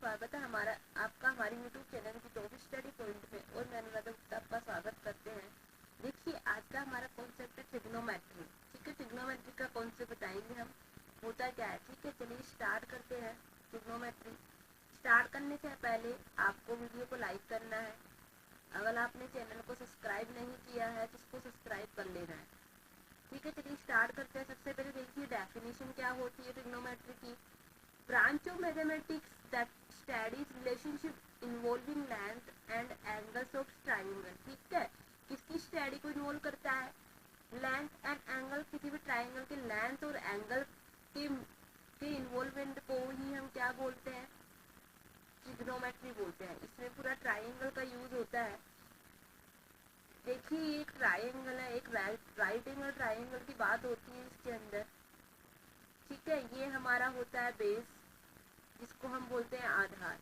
स्वागत है आपका हमारी यूट्यूब चैनल की टॉपिक स्टडी पॉइंट में। और मैं अनुराधा गुप्ता आपका स्वागत करते हैं। देखिए, आज का हमारा कॉन्सेप्ट है ट्रिग्नोमेट्री। ठीक है, ट्रिग्नोमेट्री का कॉन्सेप्ट बताएंगे हम, होता क्या है। ठीक है, चलिए स्टार्ट करते हैं। ट्रिग्नोमेट्री स्टार्ट करने से पहले आपको वीडियो को लाइक करना है। अगर आपने चैनल को सब्सक्राइब नहीं किया है तो उसको सब्सक्राइब कर लेना है। ठीक है, चलिए स्टार्ट करते हैं। सबसे पहले देखिए डेफिनेशन क्या होती है ट्रिग्नोमेट्री की। Branch of mathematics that studies relationship involving length and angles of triangle। ठीक है, किसकी स्टडी को इन्वॉल्व करता है? लेंथ एंड एंगल, किसी भी ट्राइंगल के लेंथ और एंगल के इन्वॉल्वमेंट को ही हम क्या बोलते हैं? ट्रिग्नोमेट्री बोलते हैं। इसमें पूरा ट्राइंगल का यूज होता है। देखिए, ये एक ट्राइंगल है, एक राइट एंगल ट्राइंगल की बात होती है इसके अंदर। ठीक है, ये हमारा होता है बेस, जिसको हम बोलते हैं आधार।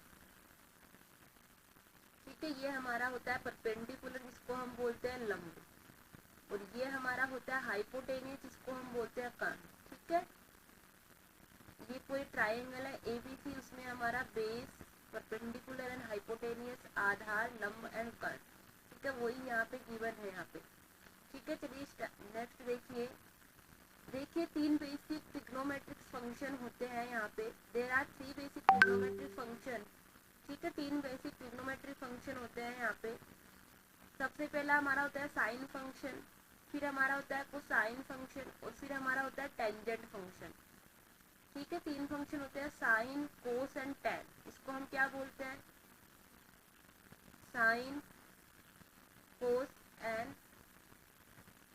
ठीक है, ये हमारा होता है परपेंडिकुलर, जिसको हम बोलते हैं लंब। और ये हमारा होता है हाइपोटेनियस, जिसको हम बोलते हैं कर्ण। ठीक है, ये कोई ट्राइंगल है एबीसी, उसमें हमारा बेस, परपेंडिकुलर एंड हाइपोटेनियस, आधार, लंब एंड कर्ण। ठीक है, वही यहाँ पे गिवन है यहाँ पे। ठीक है, चलिए नेक्स्ट देखिए तीन बेसिक ट्रिग्नोमेट्रिक फंक्शन होते हैं यहाँ पे। There are 3 basic trigonometric function. ठीक है, 3 बेसिक ट्रिग्नोमेट्रिक फंक्शन होते हैं यहाँ पे। सबसे पहला हमारा होता है साइन फंक्शन, फिर हमारा होता है कोसाइन फंक्शन, और फिर हमारा होता है टेंजेंट फंक्शन। ठीक है, 3 फंक्शन होते हैं, साइन, कोस एंड टेन। इसको हम क्या बोलते हैं? Sine, cos and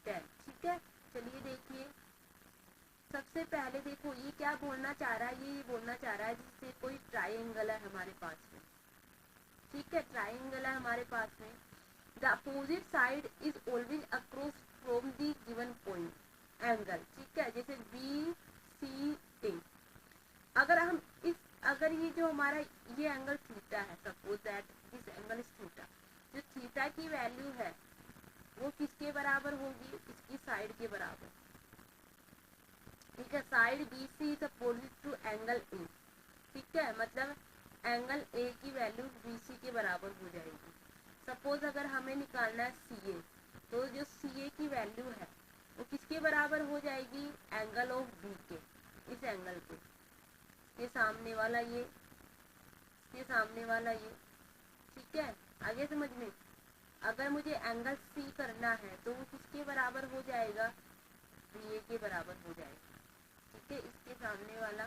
tan. ठीक है, चलिए देखिए, सबसे पहले देखो ये क्या बोलना चाह रहा है। ये बोलना चाह रहा है जिससे कोई ट्राइंगल है हमारे पास में। ठीक है, ट्राइंगल है हमारे पास में। The opposite side is always across from the given point angle. ठीक है, जैसे बी सी ए। अगर ये जो हमारा ये एंगल थीटा है, suppose that this angle is theta. जो थीटा की वैल्यू है वो किसके बराबर होगी? इसकी साइड के बराबर। ठीक है, side B C is opposite to angle A. ठीक है, मतलब एंगल ए की वैल्यू बी सी के बराबर हो जाएगी। सपोज अगर हमें निकालना है सी ए, तो जो सी ए की वैल्यू है वो किसके बराबर हो जाएगी? एंगल ऑफ बी के, इस एंगल के, ये सामने वाला ये सामने वाला ये। ठीक है, आगे समझ में। अगर मुझे एंगल सी करना है तो वो किसके बराबर हो जाएगा? बी ए के बराबर हो जाएगा। ठीक है, इसके सामने वाला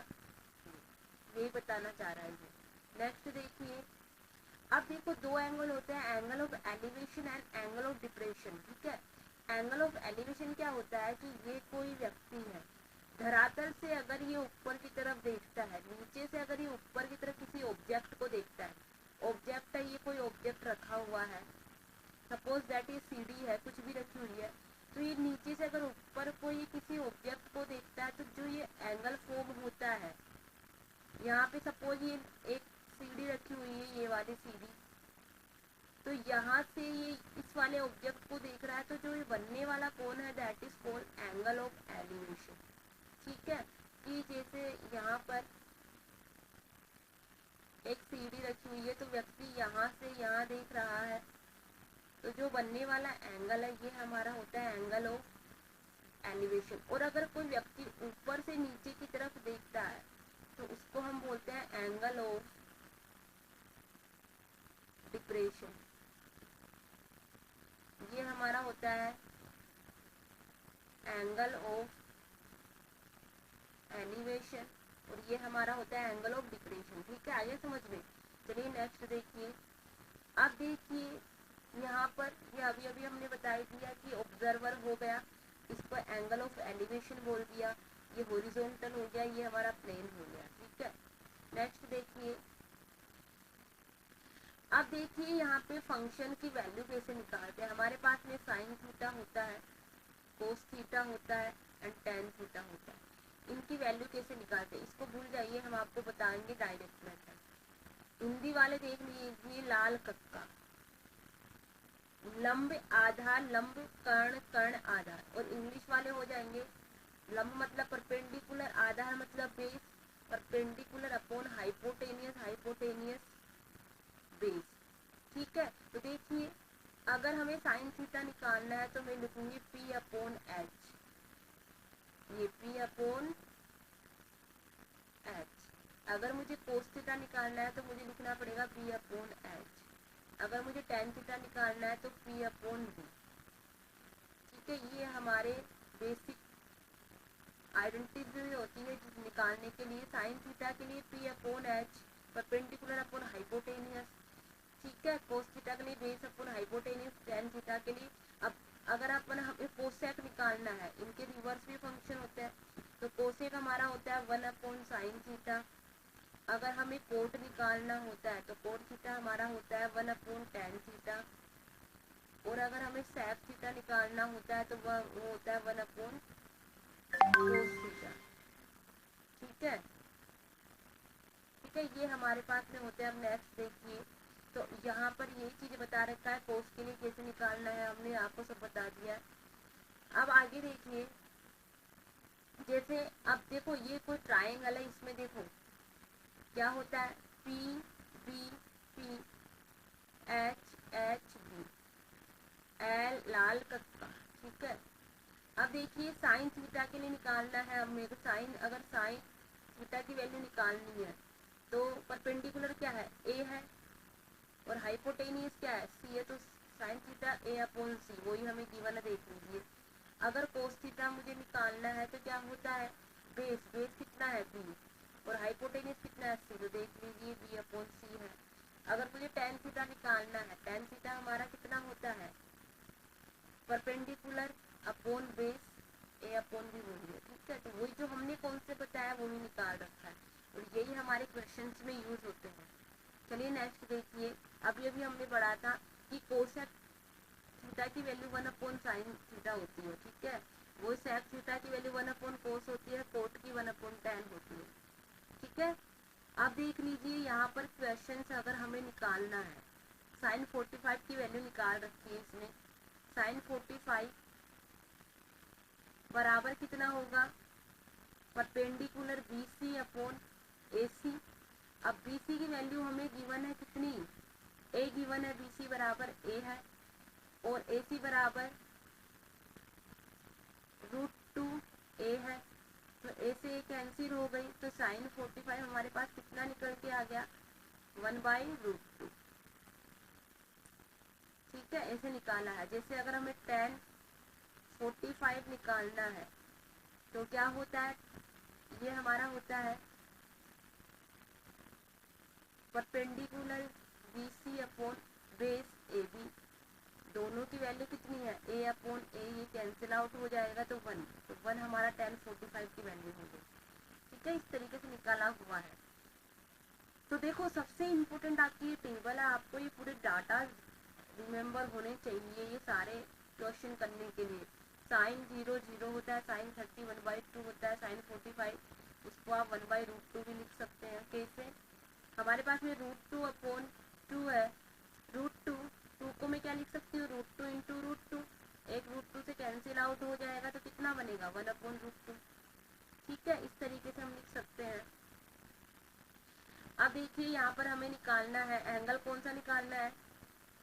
यही बताना चाह रहा है। नेक्स्ट देखिए, अब देखो दो एंगल होते हैं, angle of elevation and angle of depression. ठीक है, एंगल ऑफ एलिवेशन क्या होता है कि ये कोई व्यक्ति है, धरातल से अगर ये ऊपर की तरफ देखता है, नीचे से अगर ये ऊपर की तरफ किसी ऑब्जेक्ट को देखता है, ऑब्जेक्ट है, ये कोई ऑब्जेक्ट रखा हुआ है, सपोज दैट ये सीढ़ी है, कुछ भी रखी हुई है, तो ये नीचे से अगर ऊपर कोई किसी ऑब्जेक्ट को देखता है तो जो ये एंगल फॉर्म होता है, यहाँ पे सपोज ये एक सीढ़ी रखी हुई है, ये वाली सीढ़ी, तो यहाँ से ये इस वाले ऑब्जेक्ट को देख रहा है, तो जो ये बनने वाला कोण है that is called angle of elevation. ठीक है, कि जैसे यहाँ पर एक सीढ़ी रखी हुई है, तो व्यक्ति यहाँ से यहाँ देख रहा है, तो जो बनने वाला एंगल है ये हमारा होता है एंगल ऑफ एलिवेशन। और अगर कोई व्यक्ति ऊपर से नीचे की तरफ देखता है तो उसको हम बोलते हैं एंगल ऑफ डिप्रेशन। ये हमारा होता है एंगल ऑफ एलिवेशन, और ये हमारा होता है एंगल ऑफ डिप्रेशन। ठीक है, आगे समझ में। चलिए नेक्स्ट देखिए। अब देखिए यहाँ पर ये अभी हमने बता दिया कि ऑब्जर्वर हो गया, इसको एंगल ऑफ एलिवेशन बोल दिया, ये हॉरिजॉन्टल हो गया, ये हमारा प्लेन हो गया। ठीक है, नेक्स्ट देखिए। अब देखिए यहाँ पे फंक्शन की वैल्यू कैसे निकालते हैं। हमारे पास में साइन थीटा होता है, कोस थीटा होता है एंड टेन थीटा होता है। इनकी वैल्यू कैसे निकालते हैं इसको भूल जाइए, हम आपको बताएंगे डायरेक्ट मेथड। हिंदी वाले देख लीजिए, लाल कक्का, लंब आधार, लंब कर्ण, कर्ण आधार। और इंग्लिश वाले हो जाएंगे, लंब मतलब परपेंडिकुलर, आधार मतलब base, perpendicular upon hypotenuse, hypotenuse अगर हमें साइन थीटा निकालना है तो मैं लिखूंगी P अपॉन H, ये P अपॉन H। अगर मुझे कोस थीटा निकालना है तो मुझे लिखना पड़ेगा P अपॉन H। अगर मुझे टेन थीटा निकालना है तो P अपॉन V। ठीक है, ये हमारे बेसिक आइडेंटिटी होती है जिस निकालने के लिए। साइन थीटा के लिए P upon H perpendicular upon hypotenuse. ठीक है, कोस थीटा के लिए base upon hypotenuse, tan theta के लिए। अब अगर अपन हमें कोसेक निकालना है, इनके रिवर्स भी फंक्शन होते हैं, तो कोसेक हमारा होता है 1 अपॉन साइन थीटा। अगर हमें कोट निकालना होता है तो कोट थीटा हमारा होता है 1 अपॉन टेन थीटा। और अगर हमें सेक थीटा निकालना होता है तो वो होता है 1 अपॉन कोस थीटा। ठीक है, ठीक है, ये हमारे पास में होते हैं। अब नेक्स्ट देखिए, तो यहाँ पर यही चीज बता रखा है कोस के लिए कैसे निकालना है, हमने आपको सब बता दिया है। अब आगे देखिए, जैसे अब देखो ये कोई ट्राइंगल है, इसमें देखो क्या होता है P B P H H B, L लाल कक्का। ठीक है, अब देखिए साइन थीटा के लिए निकालना है अब मेरे को साइन, अगर साइन थीटा की वैल्यू निकालनी है तो परपेंडिकुलर क्या है A है और हाइपोटेनियस क्या है C है, तो sine theta A upon C, वही हमें गिवन है, देख लीजिए। अगर कोस थीटा मुझे निकालना है तो क्या होता है बेस, बेस कितना है B और हाइपोटेनियस कितना है C, तो देख लीजिए B अपॉन C है। अगर मुझे टेन थीटा निकालना है, टेन थीटा हमारा कितना होता है perpendicular upon base A upon B वही है। ठीक है, तो वही जो हमने कौन से बताया वो ही निकाल रखा है और यही हमारे क्वेश्चंस में यूज होते हैं। चलिए नेक्स्ट देखिए, अभी अभी हमने पढ़ा था कि कोसेक थीटा की वैल्यू 1 अपॉन साइन थीटा होती है। ठीक है, वो सेक थीटा की वैल्यू 1 अपॉन कोस होती है, कोट की 1 अपॉन टेन होती है। ठीक है, अब देख लीजिए यहाँ पर क्वेश्चन अगर हमें निकालना है, साइन 45 की वैल्यू निकाल रखी है इसमें। साइन 45 बराबर कितना होगा परपेंडिकुलर BC अपॉन AC। अब BC की वैल्यू हमें गिवन है कितनी, A गिवन है, BC बराबर A है और AC बराबर √2A है, तो A से A कैंसिल हो गई, तो साइन 45 हमारे पास कितना निकल के आ गया 1/√2। ठीक है, ऐसे निकाला है। जैसे अगर हमें tan 45 निकालना है तो क्या होता है, ये हमारा होता है perpendicular BC upon base AB, दोनों की वैल्यू कितनी है A अपॉन A, ये कैंसिल आउट हो जाएगा तो 1, तो 1 हमारा tan 45 की वैल्यू हो गई। ठीक है, इस तरीके से निकाला हुआ है। तो देखो सबसे इम्पोर्टेंट आपकी ये टेबल है, आपको ये पूरे डाटा रिमेम्बर होने चाहिए ये सारे क्वेश्चन करने के लिए। साइन 0 0 होता है, साइन 30 1/2 होता है, साइन 45 उसको आप 1/√2 भी लिख सकते हैं। कैसे, हमारे पास में √2 अपॉन 2 है, √2 2 को मैं क्या लिख सकती हूँ √2 इंटू √2, एक √2 से कैंसिल आउट हो जाएगा तो कितना बनेगा 1 अपॉन √2। ठीक है, इस तरीके से हम लिख सकते हैं। अब देखिए यहाँ पर हमें निकालना है एंगल, कौन सा निकालना है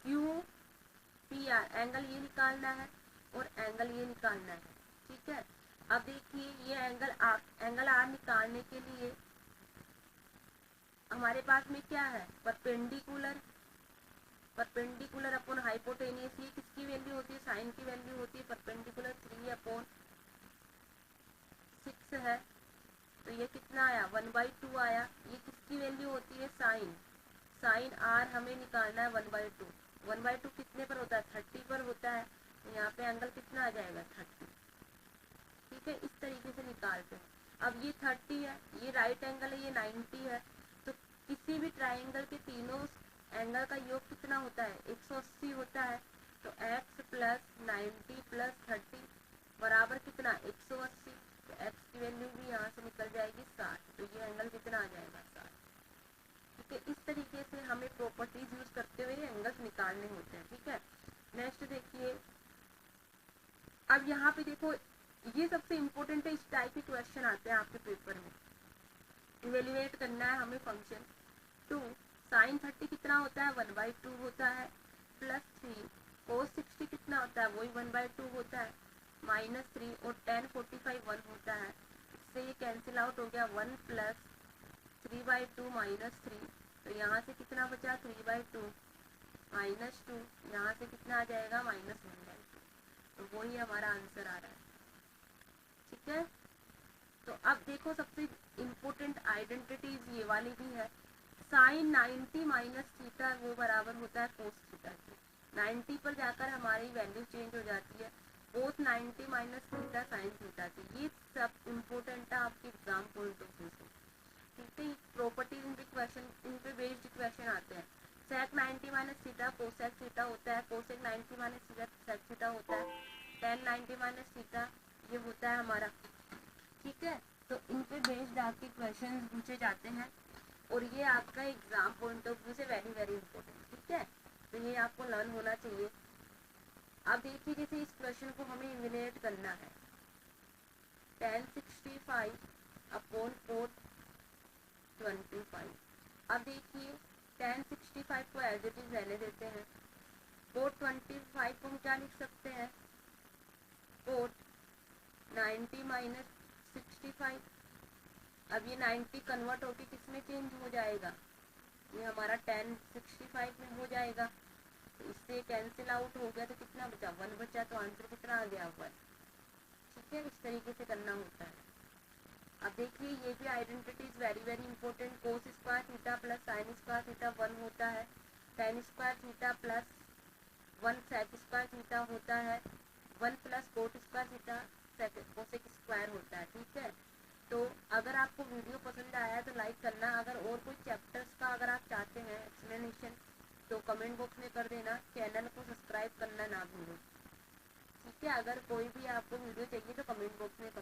QPR, एंगल ये निकालना है और एंगल ये निकालना है। ठीक है, अब देखिए ये एंगल R निकालने के लिए हमारे पास में क्या है परपेंडिकुलर अपॉन हाइपोटेनियस, ये किसकी वैल्यू होती है साइन की वैल्यू होती है, परपेंडिकुलर 3 अपॉन 6 है, तो ये कितना आया 1/2 आया। ये किसकी वैल्यू होती है साइन R हमें निकालना है 1/2, 1/2 कितने पर होता है 30 पर होता है, तो यहाँ पे एंगल कितना आ जाएगा 30। ठीक है, इस तरीके से निकालते हैं। अब ये 30 है, ये राइट एंगल है, ये 90 है, तो किसी भी ट्राइंगल के तीनों एंगल का योग कितना होता है 180 होता है, तो x प्लस 90 प्लस 30 बराबर कितना 180, तो x की वैल्यू भी यहाँ से निकल जाएगी 60, तो ये एंगल कितना आ जाएगा 60। ठीक है, इस तरीके से हमें प्रॉपर्टीज यूज करते हुए एंगल्स निकालने होते हैं। ठीक है, नेक्स्ट देखिए, अब यहाँ पे देखो ये सबसे इम्पोर्टेंट है, इस टाइप के क्वेश्चन आते हैं आपके पेपर में। इवेल्युएट करना है हमें फंक्शन 2 साइन 30 कितना होता है 1/2 होता है प्लस 3 cos 60 कितना होता है, वही 1/2 होता है, -3 और tan 45 1 होता है, इससे ये कैंसिल आउट हो गया, 1 प्लस 3/2 -3, तो यहाँ से कितना बचा 3/2 -2, यहाँ से कितना आ जाएगा -1/2, तो वही हमारा आंसर आ रहा है। ठीक है, तो अब देखो सबसे इम्पोर्टेंट आइडेंटिटीज ये वाली भी है। साइन 90 माइनस थीटा वो बराबर होता है कोस थीटा के। 90 पर जाकर हमारी वैल्यू चेंज हो जाती है, कोस 90 माइनस थीटा साइन थीटा के। ये सब इम्पोर्टेंट है आपके एग्जाम पॉइंट ऑफ व्यू से। ठीक है, प्रॉपर्टीज इन क्वेश्चन, इन पे बेस्ड क्वेश्चन आते हैं। Sec 90 minus theta cosec theta होता है, cosec 90 minus theta sec theta होता है, टेन 90 माइनस थीटा ये होता है हमारा। ठीक है, तो इन पे बेस्ड आपके क्वेश्चन पूछे जाते हैं और ये आपका एग्जाम पॉइंट ऑफ व्यू से वेरी वेरी इंपॉर्टेंट। ठीक है, तो ये आपको लर्न होना चाहिए। अब देखिए जैसे इस क्वेश्चन को हमें इवेल्युएट करना है, tan 65 अपॉन 425। अब देखिए tan 65 को एज इट इज रहने देते हैं, 425 को हम क्या लिख सकते हैं, 90 माइनस 65। अब ये 90 कन्वर्ट होके किस में चेंज हो जाएगा, ये हमारा tan 65 में हो जाएगा, तो इससे कैंसिल आउट हो गया, तो कितना बचा 1 बचा, तो आंसर कितना आ गया 1। ठीक है, इस तरीके से करना होता है। अब देखिए ये भी identities very very important, cos square theta plus sine square theta 1 होता है, tan square theta plus 1 sec square theta होता है, 1 plus cot square theta cosec square होता है। ठीक है, तो अगर आपको वीडियो पसंद आया है तो लाइक करना, अगर और कोई चैप्टर्स का अगर आप चाहते हैं एक्सप्लेनेशन तो कमेंट बॉक्स में कर देना, चैनल को सब्सक्राइब करना ना भूलें। ठीक है, अगर कोई भी आपको वीडियो चाहिए तो कमेंट बॉक्स में